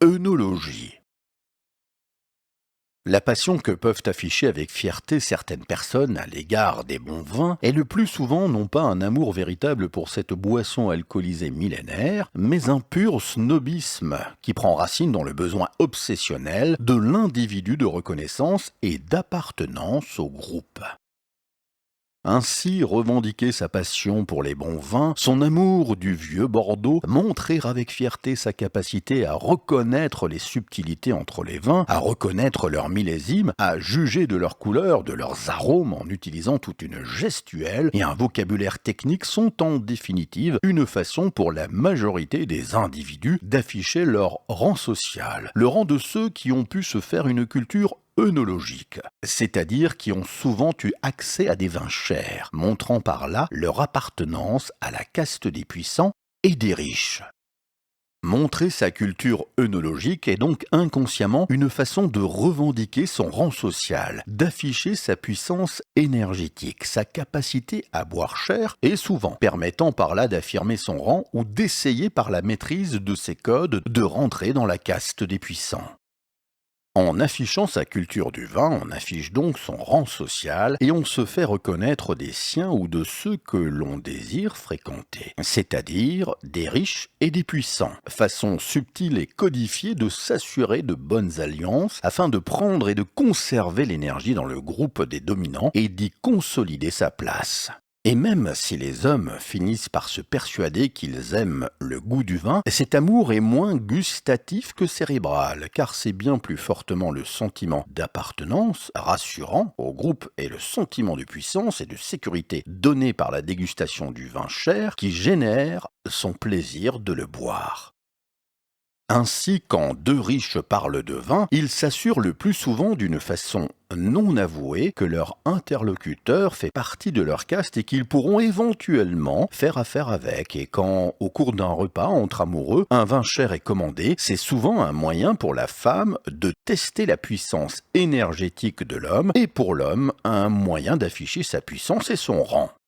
œnologie. La passion que peuvent afficher avec fierté certaines personnes à l'égard des bons vins est le plus souvent non pas un amour véritable pour cette boisson alcoolisée millénaire, mais un pur snobisme qui prend racine dans le besoin obsessionnel de l'individu de reconnaissance et d'appartenance au groupe. Ainsi, revendiquer sa passion pour les bons vins, son amour du vieux Bordeaux, montrer avec fierté sa capacité à reconnaître les subtilités entre les vins, à reconnaître leurs millésimes, à juger de leurs couleurs, de leurs arômes en utilisant toute une gestuelle et un vocabulaire technique sont en définitive une façon pour la majorité des individus d'afficher leur rang social, le rang de ceux qui ont pu se faire une culture œnologiques, c'est-à-dire qui ont souvent eu accès à des vins chers, montrant par là leur appartenance à la caste des puissants et des riches. Montrer sa culture œnologique est donc inconsciemment une façon de revendiquer son rang social, d'afficher sa puissance énergétique, sa capacité à boire cher et souvent permettant par là d'affirmer son rang ou d'essayer par la maîtrise de ses codes de rentrer dans la caste des puissants. En affichant sa culture du vin, on affiche donc son rang social et on se fait reconnaître des siens ou de ceux que l'on désire fréquenter, c'est-à-dire des riches et des puissants, façon subtile et codifiée de s'assurer de bonnes alliances afin de prendre et de conserver l'énergie dans le groupe des dominants et d'y consolider sa place. Et même si les hommes finissent par se persuader qu'ils aiment le goût du vin, cet amour est moins gustatif que cérébral, car c'est bien plus fortement le sentiment d'appartenance, rassurant au groupe, et le sentiment de puissance et de sécurité donné par la dégustation du vin cher qui génère son plaisir de le boire. Ainsi, quand deux riches parlent de vin, ils s'assurent le plus souvent d'une façon non avouée que leur interlocuteur fait partie de leur caste et qu'ils pourront éventuellement faire affaire avec. Et quand, au cours d'un repas entre amoureux, un vin cher est commandé, c'est souvent un moyen pour la femme de tester la puissance énergétique de l'homme et pour l'homme, un moyen d'afficher sa puissance et son rang.